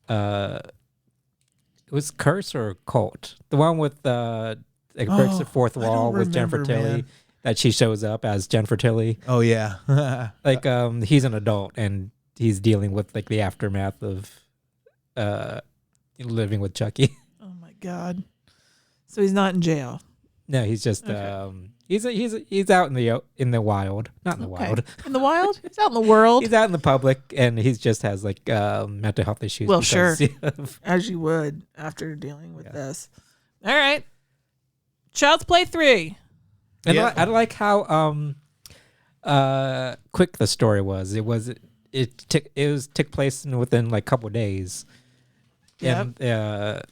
it was Curse or Cult, the one with like breaks the fourth I don't wall with Jennifer remember, Tilly, man. that she shows up as Jennifer Tilly. Oh, yeah. Like he's an adult and he's dealing with like the aftermath of living with Chucky. Oh my God! So he's not in jail. No, he's just he's out in the wild, not in the wild. In the wild? He's out in the world. He's out in the public and he just has like mental health issues. Well, because sure. of- As you would after dealing with this. All right. Child's Play 3. And Yeah. I like how quick the story was. It took place within like a couple of days. Yep. And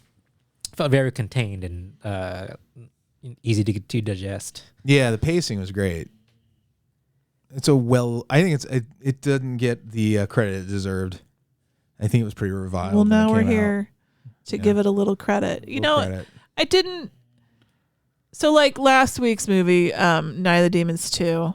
felt very contained and easy to digest. Yeah, the pacing was great. It's I think it didn't get the credit it deserved. I think it was pretty reviled. Well, when it now we're came out. here to give it a little credit. You know, Credit. I didn't. So, like last week's movie, Night of the Demons 2,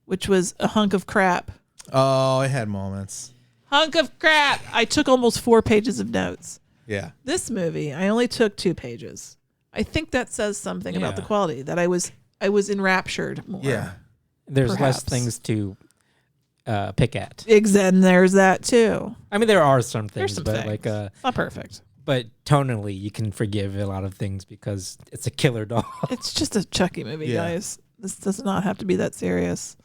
which was a hunk of crap. Oh, it had moments. Hunk of crap. I took almost 4 pages of notes. Yeah. This movie, I only took 2 pages. I think that says something about the Yeah. quality, that I was enraptured more. Yeah. There's Perhaps. less things to pick at. And there's that too. I mean, there are some There's things, some but things. like It's not perfect. but tonally, you can forgive a lot of things because it's a killer doll. It's just a Chucky movie, Yeah. guys. This does not have to be that serious.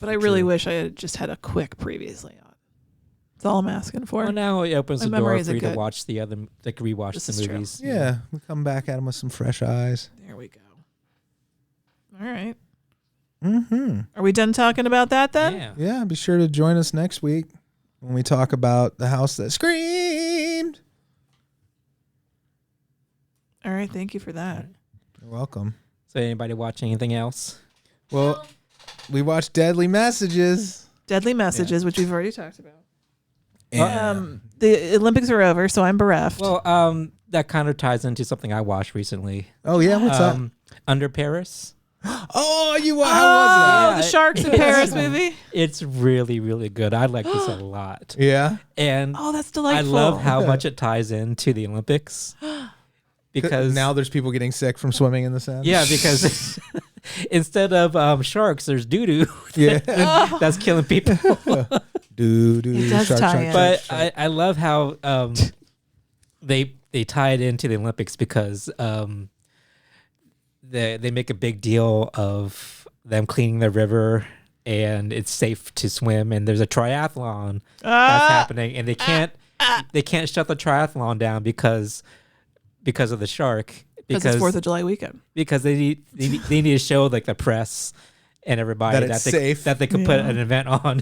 But I really wish I had just had a quick previously on. That's all I'm asking for. Well, now it opens My the door memories for are you to good. watch the other, like rewatch This the is true. movies. Yeah, we come back at them with some fresh eyes. There we go. All right. Mm-hmm. Are we done talking about that then? Yeah. Yeah, be sure to join us next week when we talk about the house that screamed. All right. Thank you for that. You're welcome. So anybody watch anything else? Well, we watched Deadly Messages. Deadly Messages, which we've already talked about. And The Olympics are over, so I'm bereft. Well, that kind of ties into something I watched recently. oh yeah, what's up? Under Paris. Oh, you how Oh, was the Sharks in Paris movie. It's really, really good. I like this a lot. that? Yeah. And Oh, that's I delightful. love how much it ties into the Olympics. Because now there's people getting sick from swimming in the sand. yeah, because instead of sharks, there's doo-doo Yeah. that's killing people. Doo doo. It does tie in. But I love how they tie it into the Olympics because they make a big deal of them cleaning the river and it's safe to swim, and there's a triathlon that's happening, and they can't shut the triathlon down because of the shark. Because it's 4th of July weekend. Because they need to show like the press and everybody That it's safe. that they could put an event on,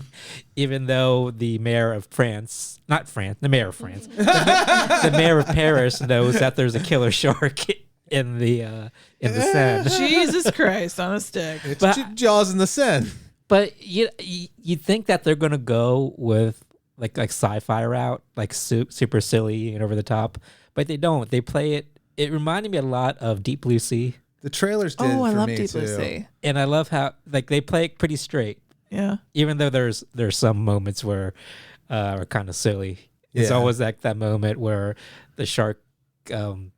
even though the mayor of France, not France, the mayor of France, the mayor of Paris knows that there's a killer shark in the Seine. Jesus Christ on a stick. It's But- Jaws in the Seine. But you think that they're gonna go with like sci-fi route, like super silly and over the top, but they don't. They play it. It reminded me a lot of Deep Blue Sea, The trailers did Oh, I for love me Deep too. Blue Sea. and I love how like they play it pretty straight, Yeah. even though there's some moments where are kind of silly. It's Yeah. always like that moment where the shark kind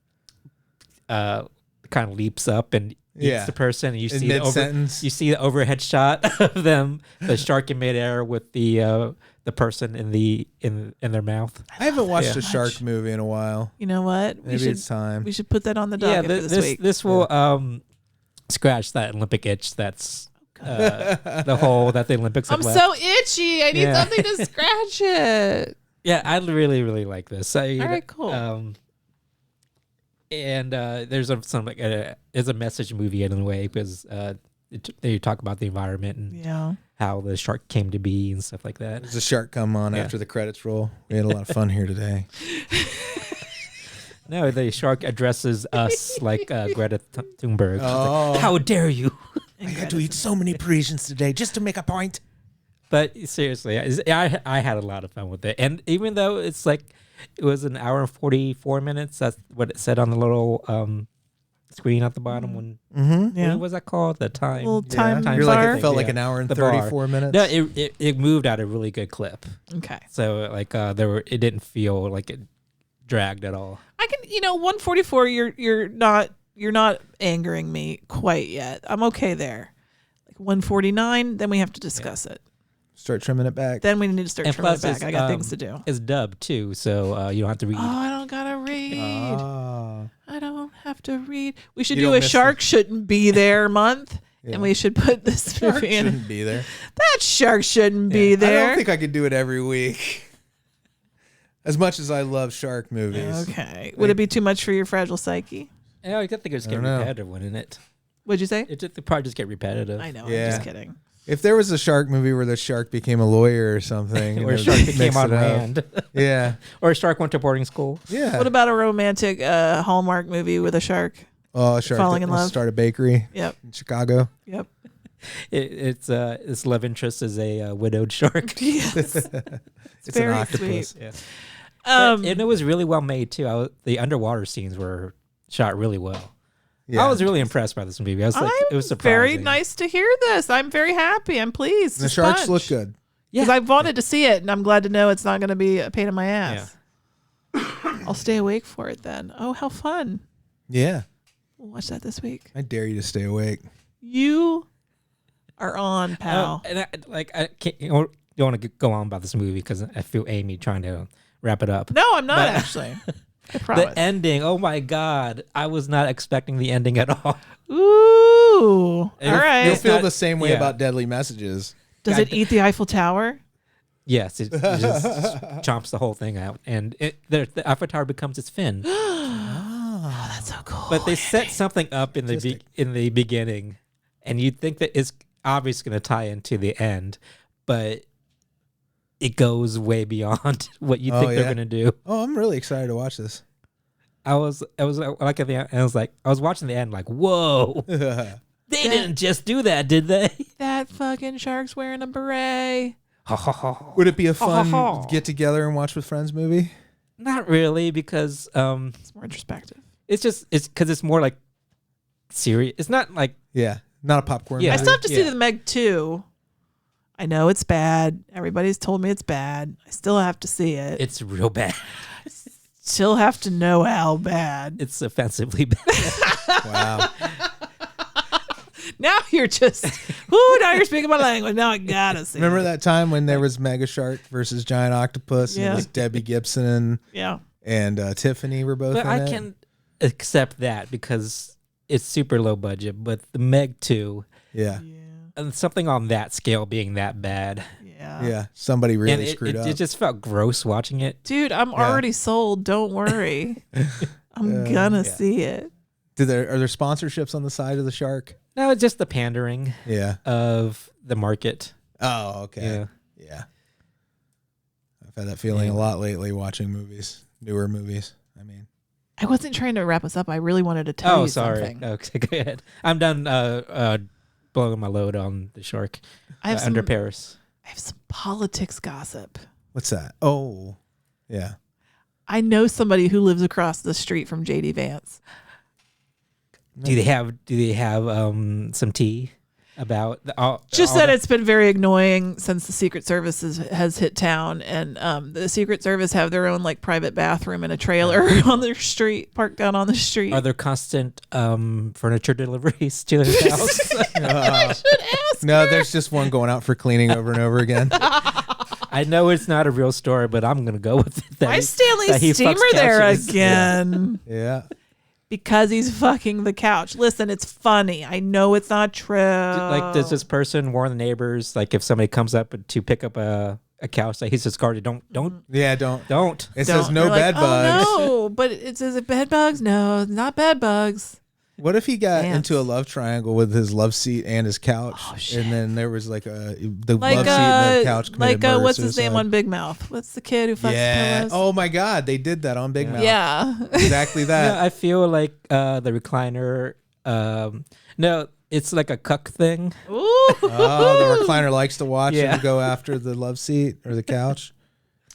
of leaps up and eats Yeah. the person, and you In see mid-sentence. you see the overhead shot of them, the shark in midair with the person in their mouth. I haven't watched Yeah. a shark movie in a while. You know what? Maybe it's time. We should put that on the Yeah, docket for this week. this will scratch that Olympic itch. That's the hole that the Olympics have I'm left. so itchy. I need Yeah. something to scratch it. Yeah, I really, really like this. All right, cool. And there's there's a message movie in a way because they talk about the environment and Yeah. how the shark came to be and stuff like that. Does the shark come on Yeah. after the credits roll? We had a lot of fun here today. No, the shark addresses us like Greta Thunberg. Oh. How dare you? I had to eat so many Parisians today just to make a point. But seriously, I had a lot of fun with it. And even though it's like, it was an hour and 44 minutes, that's what it said on the little screen at the bottom. When Mm-hmm. Yeah. What was that called? The time. Little time time You're like, bar. it felt like Yeah. an hour and The bar. 34 minutes. No, it moved at a really good clip. Okay. So like it didn't feel like it dragged at all. I can, 144. You're not angering me quite yet. I'm okay there. Like 149, then we have to discuss it. Start trimming it back. Then we need to start And trimming it plus back. I got things to do. It's dubbed too, so you don't have to read. Oh, I don't gotta read. Ah. I don't have to read. We should You do don't a miss shark shouldn't be there month, Yeah. and we should put this Shark movie in. shouldn't be there. That shark shouldn't be I there. don't think I could do it every week. As much as I love shark movies. Okay. Would it be too much for your fragile psyche? Yeah, I think it just I get don't know. repetitive, wouldn't it? What'd you say? It probably just get repetitive. I know. Yeah. I'm just kidding. If there was a shark movie where the shark became a lawyer or something, Or a and shark they became mixed on it up. land. Yeah, Or a shark went to boarding school. yeah. What about a romantic Hallmark movie with a shark? a shark Falling that in wants to love? start a bakery Yep. in Chicago? Yep. It's its love interest is a widowed shark. Yes. It's very an octopus. sweet. Yeah. Um, And it was really well made too. The underwater scenes were shot really well. Yeah. I was really impressed by this movie. I was like, it was I'm surprising. very nice to hear this. I'm very happy. I'm pleased. The sharks look good. Because I've wanted to see it, and I'm glad to know it's not going to be a pain in my ass. I'll stay awake for it then. Oh, how fun. Yeah, We'll watch that this week. I dare you to stay awake. You are on, pal. And I can't, you don't want to go on about this movie because I feel Amy trying to wrap it up. No, I'm not But- actually. I promise. The ending, oh my God. I was not expecting the ending at all. Ooh. All You'll right. feel not- the same way yeah. about Deadly Messages. Does it eat the Eiffel Tower? Yes, it just chomps the whole thing out, and the avatar becomes its fin. Oh, that's so cool. But they set something up in the beginning, and you'd think that it's obviously going to tie into the end, but it goes way beyond what you think they're going to do. Oh, I'm really excited to watch this. I was like at the end, I was watching the end like, whoa, they didn't just do that, did they? That fucking shark's wearing a beret. Would it be a fun get together and watch with friends movie? Not really, because It's more introspective. it's because it's more like serious. It's not like Not a popcorn Yeah. I movie. still have to see the Meg 2. I know it's bad. Everybody's told me it's bad. I still have to see it. it's real bad. Still have to know how bad. It's offensively bad. Wow. Now you're just, now you're speaking my language. Now I gotta see Remember it. that time when there was Mega Shark versus Giant Octopus? And Yeah. it was Debbie Gibson Yeah. and Tiffany were both But in I it. can accept that because it's super low budget. But the Meg 2, Yeah. and something on that scale being that bad, Yeah. Somebody really and screwed up. it just felt gross watching it. Dude, I'm already sold. Don't worry. I'm gonna see it. Are there sponsorships on the side of the shark? No, it's just the pandering Yeah. of the market. Oh, okay. Yeah. Yeah. I've had that feeling a lot lately watching movies, newer movies. I mean, I wasn't trying to wrap us up. I really wanted to tell you something. Okay, go ahead. I'm done blowing my load on the shark I have under some, Paris. I have some politics gossip. what's that? Oh, yeah. I know somebody who lives across the street from JD Vance. Do they have some tea about Just that it's been very annoying since the Secret Service has hit town, and the Secret Service have their own like private bathroom in a trailer on their street, parked down on the street. Are there constant furniture deliveries to their house? I should ask. No, there's just one going out for cleaning over and over again. I know it's not a real story, but I'm gonna go with it. Why is Stanley Steamer there again? Yeah. Because he's fucking the couch. Listen, it's funny. I know it's not true. Like, does this person warn the neighbors? Like, if somebody comes up to pick up a couch that he's discarded, don't. Yeah, don't. It says Don't. no They're like, bed bugs. Oh, no, but it says bed bugs. No, not bed bugs. What if he got Ants. into a love triangle with his love seat and his couch, Oh, shit. and then there was like the Like love seat and the couch committed murder what's his name suicide? on Big Mouth? What's the kid who fucks Yeah. pillows? Oh my God, they did that on Big Mouth. Yeah. Exactly that. Yeah, I feel like the recliner. No, it's like a cuck thing. Ooh. Oh, the recliner likes to watch Yeah. and go after the love seat or the couch.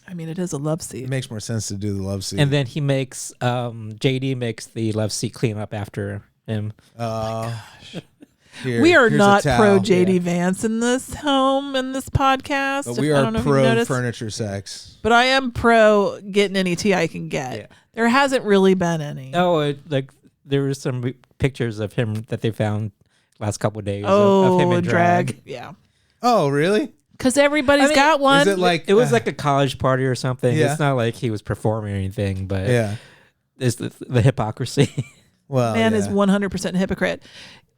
I mean, it is a love It seat. makes more sense to do the love seat. And then he makes JD makes the love seat clean up after him. We are here's a not towel. pro JD Vance in this home, in this podcast. But we I are don't know if you've pro noticed. furniture sex. But I am pro getting any tea I can get. Yeah. There hasn't really been any. Oh, like there were some pictures of him that they found last couple of days Oh, of him in drag. Yeah. Oh, really? Because everybody's got one. Is it like It was like a college party or something. Yeah. It's not like he was performing or anything, but yeah? it's the hypocrisy. Well, Man yeah. is 100% hypocrite.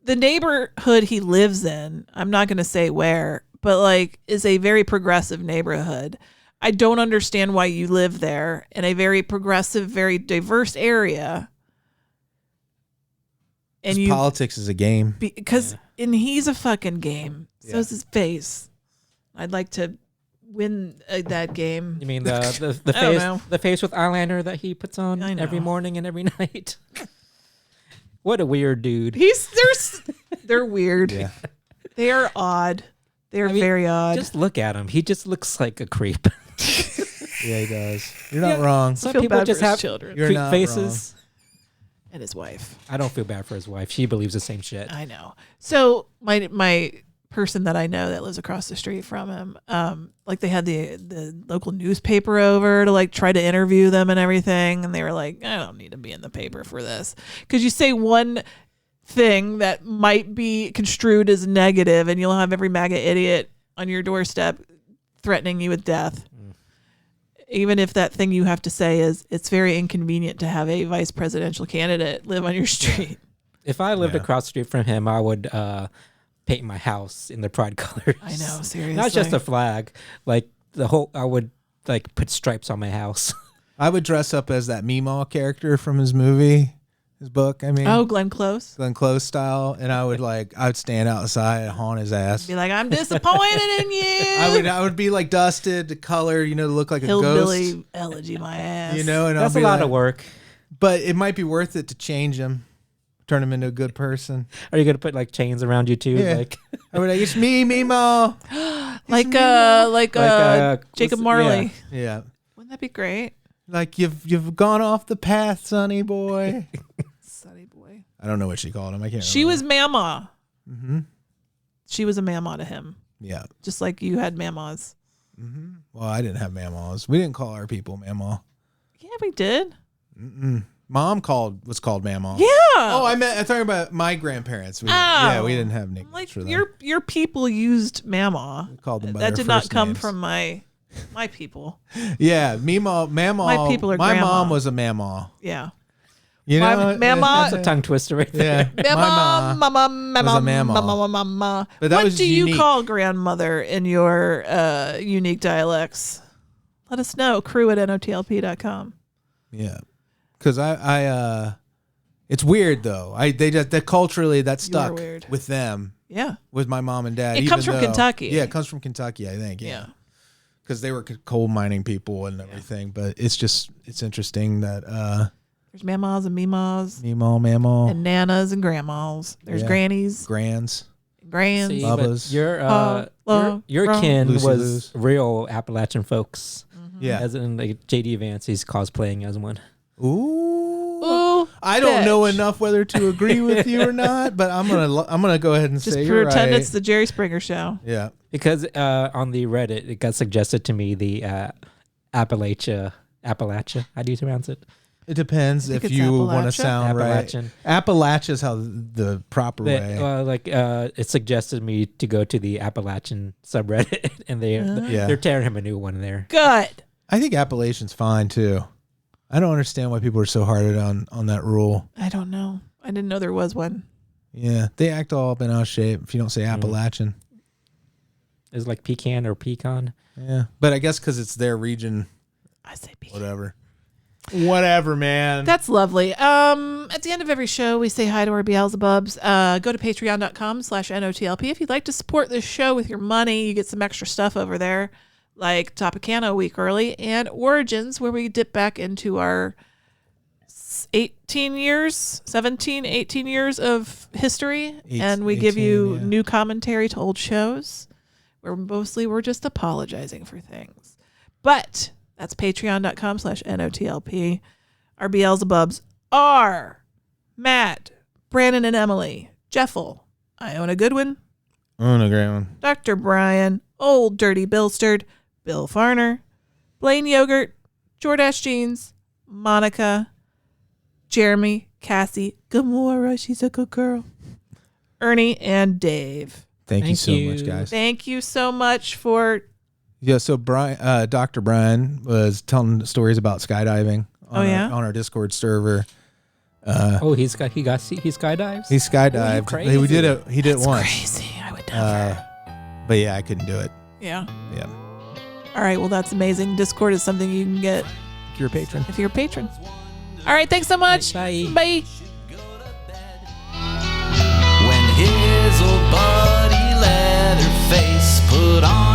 The neighborhood he lives in, I'm not going to say where, but like is a very progressive neighborhood. I don't understand why you live there in a very progressive, very diverse area. And 'Cause you politics is a game. because and he's a fucking game. So is his face. I'd like to win that game. You mean the I don't know. face the face with eyeliner that he puts on I know. every morning and every night? What a weird dude. They're weird. Yeah. They are odd. They're I mean, very odd. Just look at him. He just looks like a creep. Yeah, he does. You're not wrong. Some feel people bad just for his have children. You're creep not faces. And his wife. I don't feel bad for his wife. She believes the same shit. I know. So my person that I know that lives across the street from him, like they had the local newspaper over to like try to interview them and everything, and they were like, I don't need to be in the paper for this, because you say one thing that might be construed as negative, and you'll have every MAGA idiot on your doorstep threatening you with death. Even if that thing you have to say is it's very inconvenient to have a vice presidential candidate live on your street. If I lived across the street from him, I would paint my house in the pride colors. I know, seriously. Not just a flag, like I would like put stripes on my house. I would dress up as that Meemaw character from his movie, his book. I mean, Glenn Close. Glenn Close style, and I would stand outside and haunt his ass. Be like, I'm disappointed in you. I would be like dusted, colored, to look like a Hillbilly ghost. elegy my ass. And That's I'll a be lot of work. But it might be worth it to change him, turn him into a good person. Are you gonna put like chains around you too? Yeah. Like I would like, it's me, Meemaw. like Jacob Marley. Yeah. Wouldn't that be great? Like you've gone off the path, sonny boy. Sonny boy. I don't know what she called him. I can't. She was Mama. Mm-hmm. She was a Mama to him. Yeah. Just like you had Mamas. Mm-hmm. Well, I didn't have Mamaws. We didn't call our people Mamaw. Yeah, we did. Mm-mm. Mom was called Mamaw. Yeah. Oh, I'm talking about my grandparents. Yeah, we didn't have nicknames Like for them. your people used Mama. We called them by That their did not first come names. from my people. Yeah, Mamaw. My people are My grandma. mom was a Mamaw. Yeah. You My know, Mama- that's a tongue twister right there. Yeah, my mom. Mama. But that what was do you unique. call grandmother in your unique dialects? Let us know. crew@notlp.com. Yeah, because I it's weird though. That culturally that stuck weird. with them, Yeah. with my mom and dad. It comes from Kentucky. Yeah, it comes from Kentucky, I think. Yeah. Because they were coal mining people and everything. But it's interesting that There's mamas and memas Mamaw, and nanas and grandmas. There's Yeah. grannies grands. and grands. See, Bubba's. but your kin Lucy was Lou's. real Appalachian folks. Yeah. As in like JD Vance, he's cosplaying as one. Ooh. Ooh, I don't know bitch. enough whether to agree with you or not, but I'm gonna go ahead and Just say you're pretend right. it's the Jerry Springer show. Yeah. Because on the Reddit, it got suggested to me the Appalachia. How do you pronounce it? It depends I think if it's you want to Appalachia. sound Appalachian. right. Appalachia is how the proper way. It suggested me to go to the Appalachian subreddit, and Yeah. they're tearing him a new one there. Good. I think Appalachian's fine too. I don't understand why people are so hard on that rule. I don't know. I didn't know there was one. Yeah, they act all up in our shape if you don't say Appalachian. It's like pecan or pecan. Yeah, but I guess because it's their region, I say B. whatever, man. That's lovely. At the end of every show, we say hi to our Beelzebubs. Go to patreon.com/NOTLP. If you'd like to support this show with your money, you get some extra stuff over there, like Topicana a week early and Origins, where we dip back into our 18 years of history. And we give you new commentary to old shows where mostly we're just apologizing for things. But that's patreon.com/NOTLP. Our Beelzebubs are Matt, Branan and Emily, Jeffel, Iona Goodwin, Dr. Brian, Old Dirty Billsterd, Bill Fahrner, Blayne Yogurt, Jordache Jeans, Monica, Jeremy, Cassie, Gamora, she's a good girl, Ernie, and Dave. Thank you Thank so you. much, guys. Thank you so much for... Yeah, so Dr. Brian was telling stories about skydiving on our Discord server. He skydives. He skydived. crazy. He did it. He did it That's once. crazy. I would never. But yeah, I couldn't do it. Yeah. Yeah, All right. Well, that's amazing. Discord is something you can get if you're a patron. if you're a patron. All right. Thanks so much. Bye. Bye. When his old buddy Leatherface put on